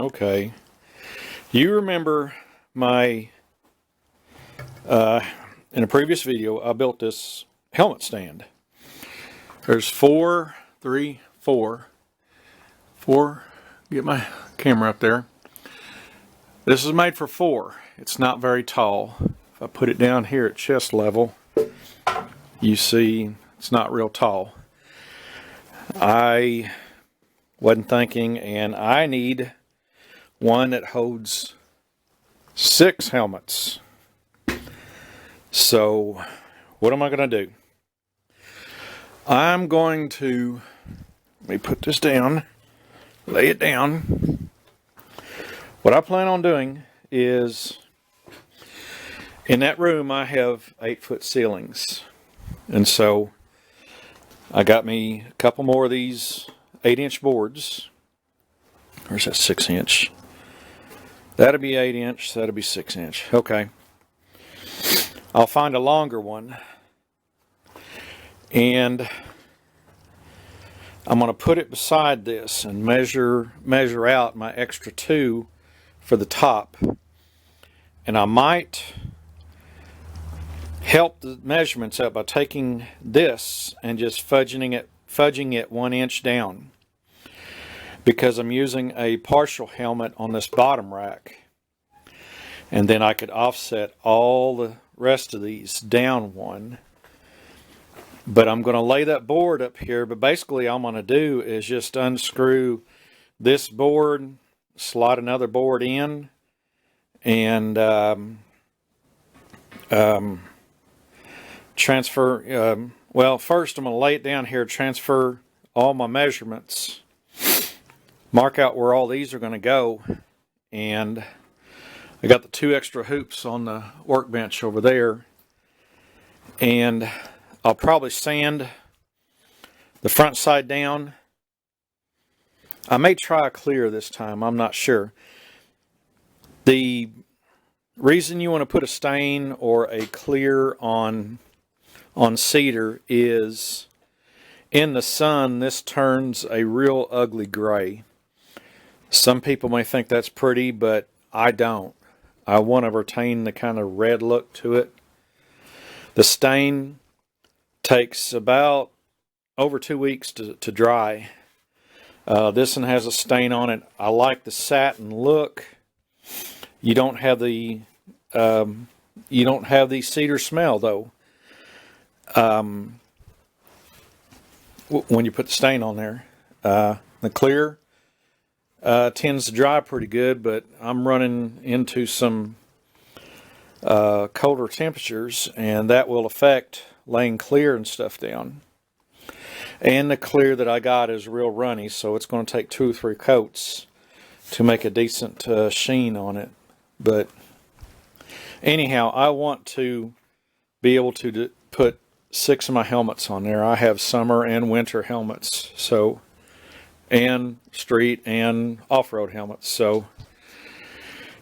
Okay. You remember my, in a previous video, I built this helmet stand. There's four, get my camera up there. This is made for 4. It's not very tall. If I put it down here at chest level, you see it's not real tall. I wasn't thinking, and I need one that holds 6 helmets. So what am I going to do? I'm going to, let me put this down, lay it down. What I plan on doing is, in that room I have 8-foot ceilings, and so I got me a couple more of these 8-inch boards. Where's that 6-inch? That'll be 8-inch, that'll be 6-inch. Okay. I'll find a longer one, and I'm going to put it beside this and measure out my extra 2 for the top. And I might help the measurements up by taking this and just fudging it 1 inch down, because I'm using a partial helmet on this bottom rack, and then I could offset all the rest of these down 1. But I'm going to lay that board up here, but basically all I'm going to do is just unscrew this board, slot another board in, and transfer, well, first I'm going to lay it down here, transfer all my measurements, mark out where all these are going to go, and I got the 2 extra hoops on the workbench over there, and I'll probably sand the front side down. I may try a clear this time, I'm not sure. The reason you want to put a stain or a clear on cedar is, in the sun this turns a real ugly gray. Some people may think that's pretty, but I don't. I want to retain the kind of red look to it. The stain takes about over 2 weeks to dry. This one has a stain on it. I like the satin look. You don't have the cedar smell though. When you put the stain on there, the clear tends to dry pretty good, but I'm running into some colder temperatures, and that will affect laying clear and stuff down. And the clear that I got is real runny, so it's going to take 2 or 3 coats to make a decent sheen on it. But anyhow, I want to be able to put 6 of my helmets on there. I have summer and winter helmets, so, and street and off-road helmets. So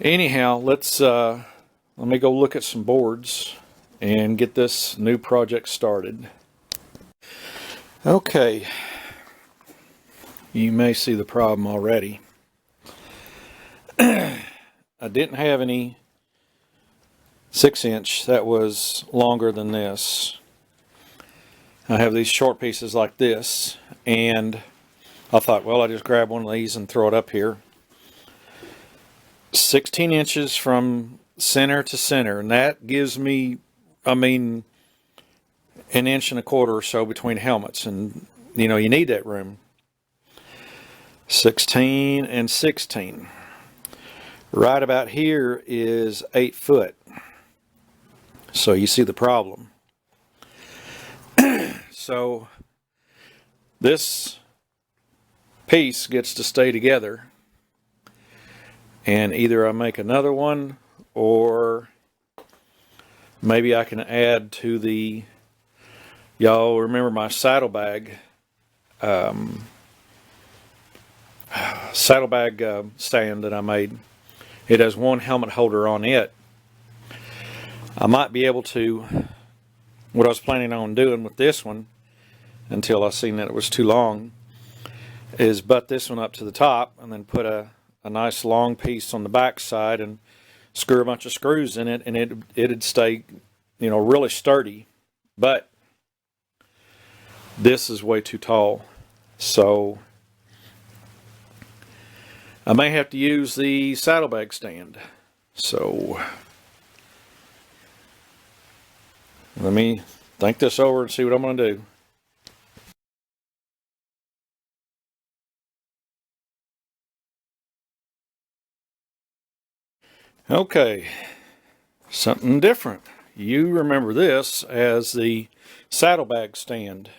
anyhow, let me go look at some boards and get this new project started. Okay, you may see the problem already. I didn't have any 6-inch that was longer than this. I have these short pieces like this, and I thought, well, I'll just grab one of these and throw it up here. 16 inches from center to center, and that gives me, I mean, 1.25 inches or so between helmets, and you know, you need that room. 16 and 16. Right about here is 8 foot. So you see the problem. So this piece gets to stay together, and either I make another one, or maybe I can add to the, y'all remember my saddlebag stand that I made. It has one helmet holder on it. I might be able to, what I was planning on doing with this one, until I seen that it was too long, is butt this one up to the top and then put a a nice long piece on the back side and screw a bunch of screws in it, and it'd stay, you know, really sturdy. But this is way too tall, so I may have to use the saddlebag stand. So let me think this over and see what I'm going to do. Okay, something different. You remember this as the saddlebag stand.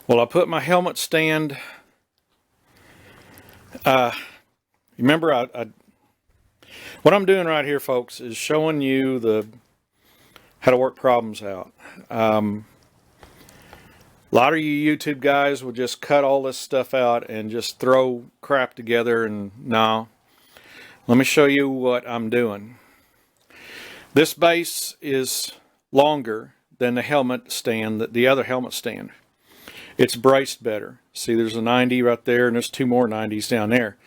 Well, I put my helmet stand, remember what I'm doing right here, folks, is showing you how to work problems out. A lot of you YouTube guys will just cut all this stuff out and just throw crap together, and no. Let me show you what I'm doing. This base is longer than the helmet stand, the other helmet stand. It's braced better. See, there's a 90 right there, and there's 2 more 90s down there.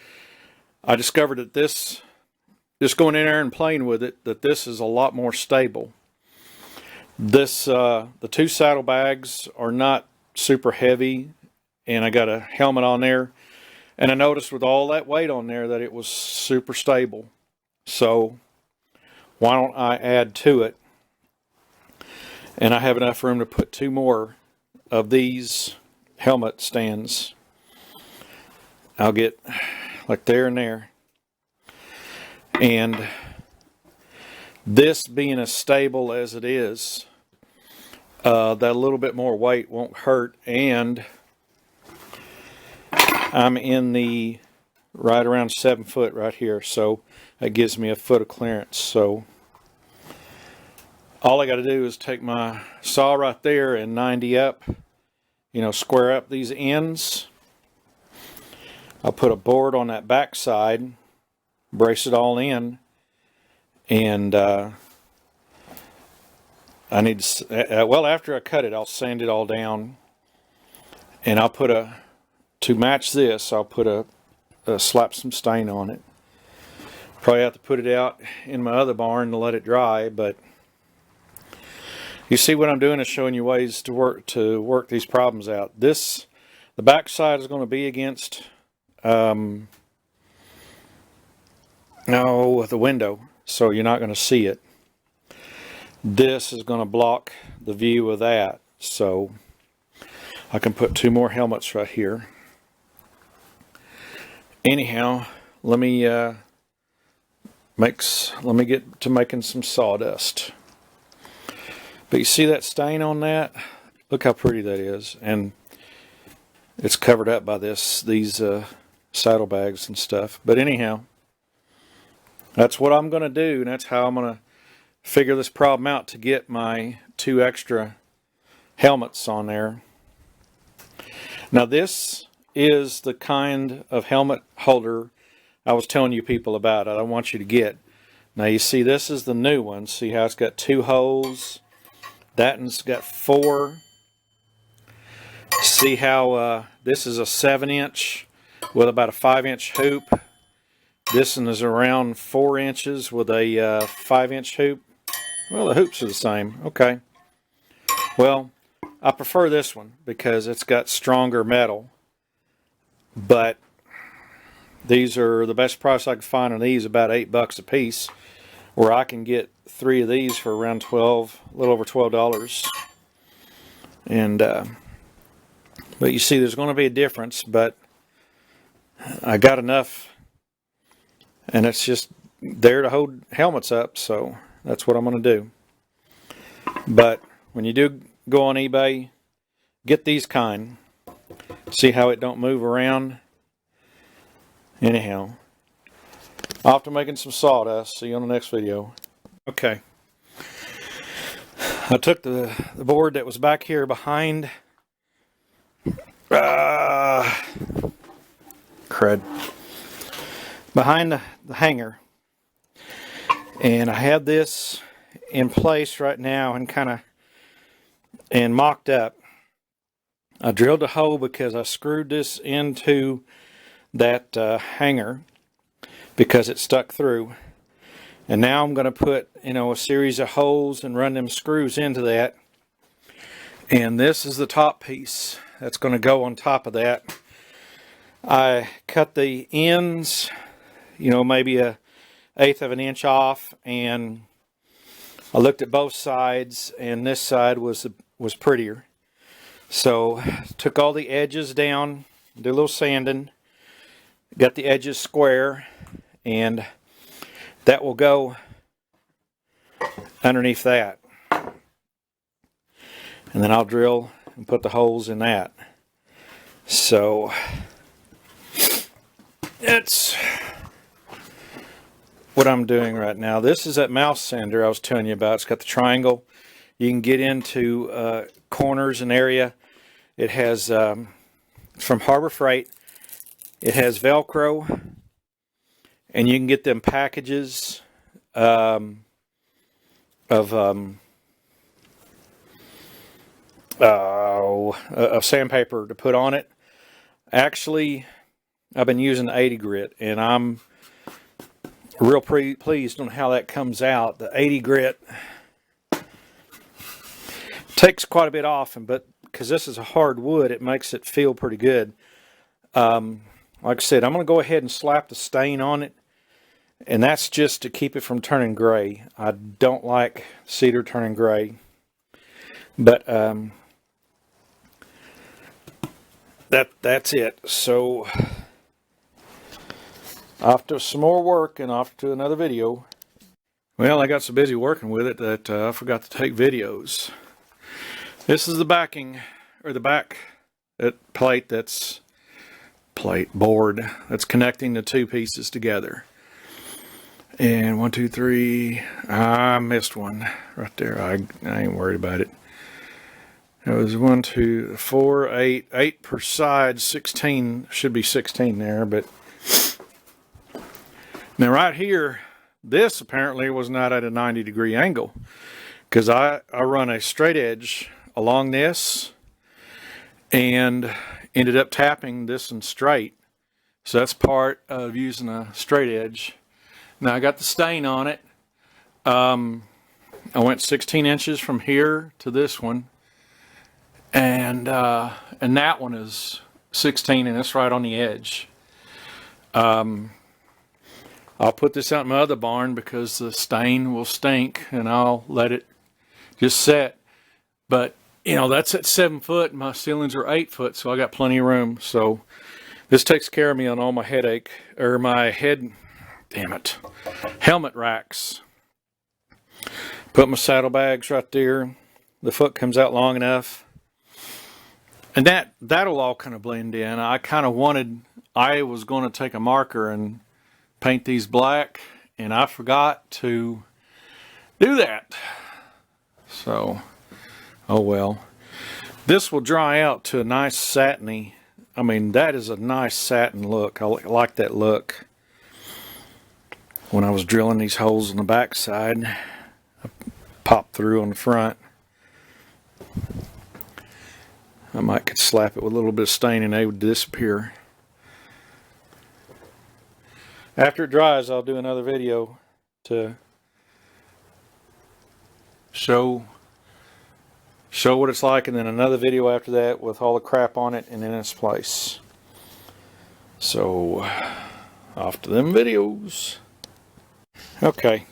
I discovered that this, just going in there and playing with it, that this is a lot more stable. This, the 2 saddlebags are not super heavy, and I got a helmet on there. And I noticed with all that weight on there that it was super stable. So why don't I add to it? And I have enough room to put 2 more of these helmet stands. I'll get like there and there. And this being as stable as it is, that little bit more weight won't hurt. And I'm in the right around 7 foot right here, so that gives me a foot of clearance. So all I got to do is take my saw right there and 90 up, you know, square up these ends. I'll put a board on that back side, brace it all in, and I need to, well, after I cut it, I'll sand it all down, and I'll put to match this, I'll put slap some stain on it. Probably have to put it out in my other barn to let it dry, but you see what I'm doing is showing you ways to work these problems out. The back side is going to be against the window, so you're not going to see it. This is going to block the view of that, so I can put 2 more helmets right here. Anyhow, let me get to making some sawdust. But you see that stain on that? Look how pretty that is, and it's covered up by these saddlebags and stuff. But anyhow, that's what I'm going to do, and that's how I'm going to figure this problem out to get my 2 extra helmets on there. Now this is the kind of helmet holder I was telling you people about. I want you to get. Now you see this is the new one. See how it's got 2 holes? That one's got 4. See how this is a 7-inch with about a 5-inch hoop. This one is around 4 inches with a 5-inch hoop. Well, the hoops are the same. Okay. Well, I prefer this one because it's got stronger metal. But these are the best price I could find on these, about $8 a piece, where I can get 3 of these for around a little over $12. And but you see, there's going to be a difference, but I got enough, and it's just there to hold helmets up, so that's what I'm going to do. But when you do go on eBay, get these kind. See how it don't move around? Anyhow, off to making some sawdust. See you on the next video. Okay. I took the board that was back here behind behind the hanger, and I had this in place right now and mocked up. I drilled a hole because I screwed this into that hanger because it stuck through. And now I'm going to put, a series of holes and run them screws into that. And this is the top piece that's going to go on top of that. I cut the ends, maybe 1/8 of an inch off, and I looked at both sides, and this side was prettier. So took all the edges down, did a little sanding, got the edges square, and that will go underneath that. And then I'll drill and put the holes in that. So that's what I'm doing right now. This is that mouse sander I was telling you about. It's got the triangle. You can get into corners and area. It has, it's from Harbor Freight. It has Velcro. And you can get them packages of sandpaper to put on it. Actually, I've been using the 80 grit, and I'm real pleased on how that comes out. The 80 grit takes quite a bit off, but because this is a hard wood, it makes it feel pretty good. Like I said, I'm going to go ahead and slap the stain on it, and that's just to keep it from turning gray. I don't like cedar turning gray, but that's it. So off to some more work and off to another video. Well, I got so busy working with it that I forgot to take videos. This is the backing, or the back plate board that's connecting the two pieces together. And 1, 2, 3, I missed one right there. I ain't worried about it. It was 1, 2, 4, 8 per side, 16, should be 16 there, but now right here, this apparently was not at a 90-degree angle, because I run a straight edge along this and ended up tapping this one straight. So that's part of using a straight edge. Now I got the stain on it. I went 16 inches from here to this one, and that one is 16, and it's right on the edge. I'll put this out in my other barn because the stain will stink, and I'll let it just set. But that's at 7 foot, and my ceilings are 8 foot, so I got plenty of room. So this takes care of me on all my headache, or my helmet racks. Put my saddlebags right there. The foot comes out long enough. And that'll all kind of blend in. I was going to take a marker and paint these black, and I forgot to do that. So, oh well. This will dry out to a nice satiny. I mean, that is a nice satin look. I like that look. When I was drilling these holes on the back side, I popped through on the front. I could slap it with a little bit of stain and they would disappear. After it dries, I'll do another video to show what it's like, and then another video after that with all the crap on it and in its place. So, off to them videos. Okay.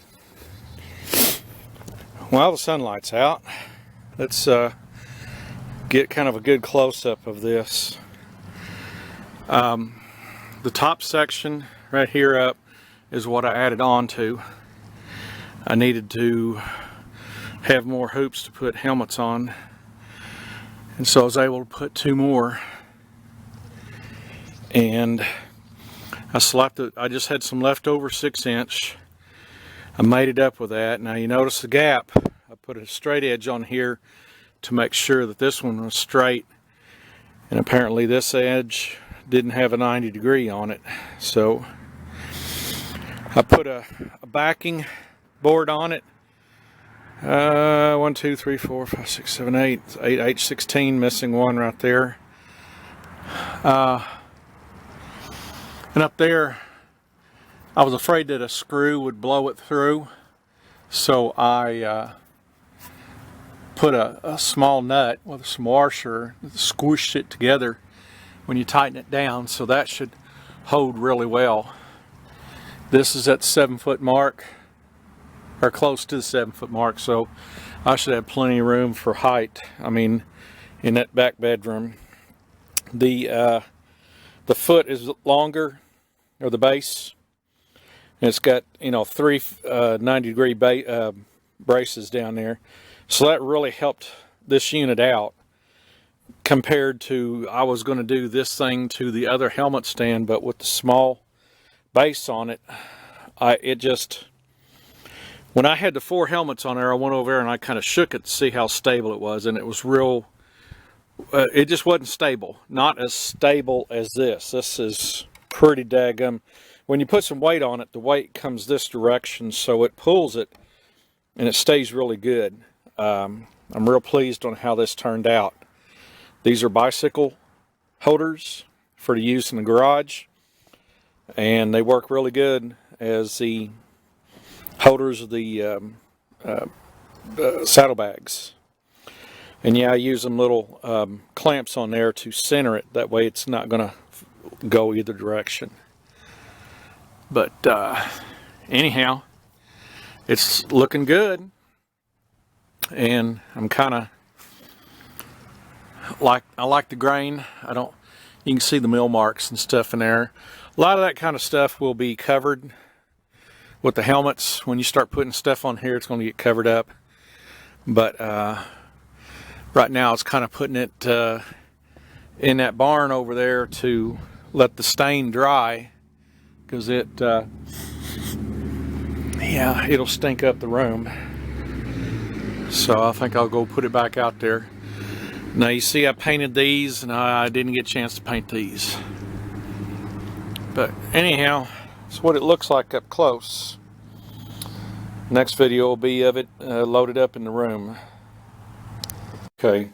While the sunlight's out, let's get kind of a good close-up of this. The top section right here up is what I added on to. I needed to have more hoops to put helmets on, and so I was able to put 2 more, and I slapped it. I just had some leftover 6-inch. I made it up with that. Now you notice the gap. I put a straight edge on here to make sure that this one was straight, and apparently this edge didn't have a 90-degree on it, so I put a backing board on it. 1, 2, 3, 4, 5, 6, 7, 8, 8H16, missing one right there. And up there, I was afraid that a screw would blow it through, so I put a small nut with some washer, squished it together when you tighten it down, so that should hold really well. This is at the 7-foot mark, or close to the 7-foot mark, so I should have plenty of room for height. I mean, in that back bedroom. The foot is longer, or the base, and it's got, you know, 3 90-degree braces down there, so that really helped this unit out compared to, I was going to do this thing to the other helmet stand, but with the small base on it, when I had the 4 helmets on there, I went over there and I kind of shook it to see how stable it was, and it was real, it just wasn't stable. Not as stable as this. This is pretty daggum. When you put some weight on it, the weight comes this direction, so it pulls it, and it stays really good. I'm real pleased on how this turned out. These are bicycle holders for use in the garage, and they work really good as the holders of the saddlebags. And yeah, I use them little clamps on there to center it. That way it's not going to go either direction. But anyhow, it's looking good. And I'm kind of I like the grain. You can see the mill marks and stuff in there. A lot of that kind of stuff will be covered with the helmets. When you start putting stuff on here, it's going to get covered up. But right now it's kind of putting it in that barn over there to let the stain dry, because yeah, it'll stink up the room. So I think I'll go put it back out there. Now you see I painted these, and I didn't get a chance to paint these. But anyhow, that's what it looks like up close. Next video will be of it loaded up in the room. Okay,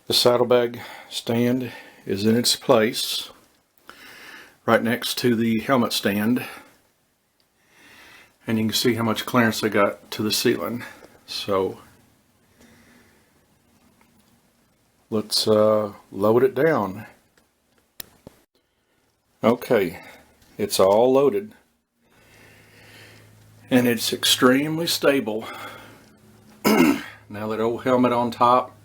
the saddlebag stand is in its place, right next to the helmet stand. And you can see how much clearance I got to the ceiling. So let's load it down. Okay, it's all loaded, and it's extremely stable. Now that old helmet on top,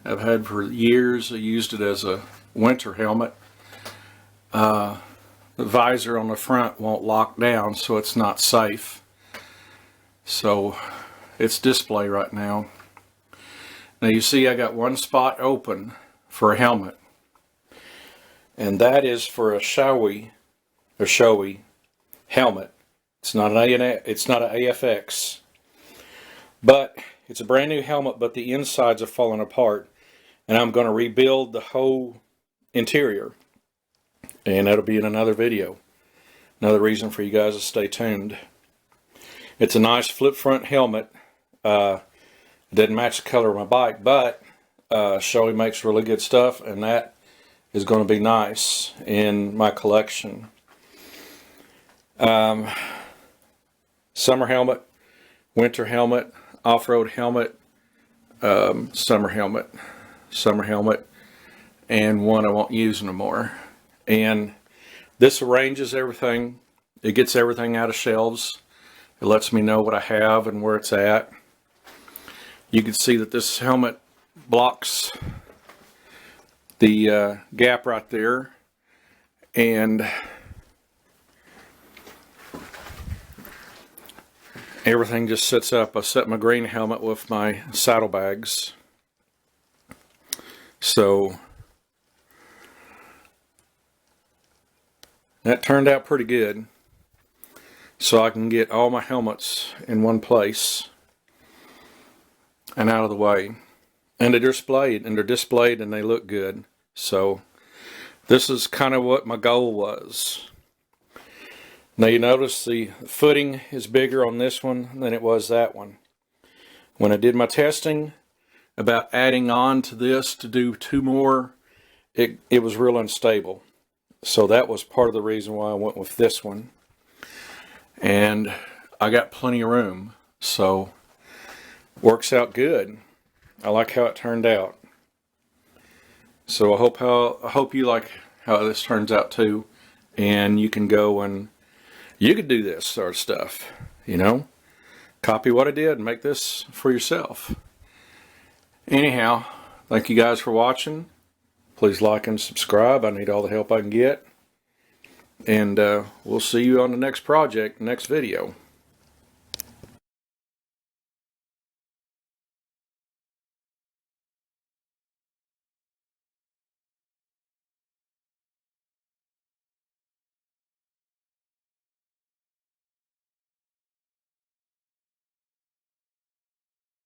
I've had for years. I used it as a winter helmet. The visor on the front won't lock down, so it's not safe. So it's display right now. Now you see I got one spot open for a helmet, and that is for a showy helmet. It's not an AFX, but it's a brand new helmet, but the insides are falling apart, and I'm going to rebuild the whole interior, and that'll be in another video. Another reason for you guys to stay tuned. It's a nice flip front helmet. It doesn't match the color of my bike, but Shoei makes really good stuff, and that is going to be nice in my collection. Summer helmet, winter helmet, off-road helmet, summer helmet, and one I won't use no more. And this arranges everything. It gets everything out of shelves. It lets me know what I have and where it's at. You can see that this helmet blocks the gap right there, and everything just sits up. I set my green helmet with my saddlebags, so that turned out pretty good. So I can get all my helmets in one place and out of the way. And they're displayed, and they look good. So this is kind of what my goal was. Now you notice the footing is bigger on this one than it was that one. When I did my testing about adding on to this to do 2 more, it was real unstable. So that was part of the reason why I went with this one. And I got plenty of room, so works out good. I like how it turned out. So I hope you like how this turns out too, and you can go and you could do this sort of stuff, you know, copy what I did and make this for yourself. Anyhow, thank you guys for watching. Please like and subscribe. I need all the help I can get. And we'll see you on the next project, next video.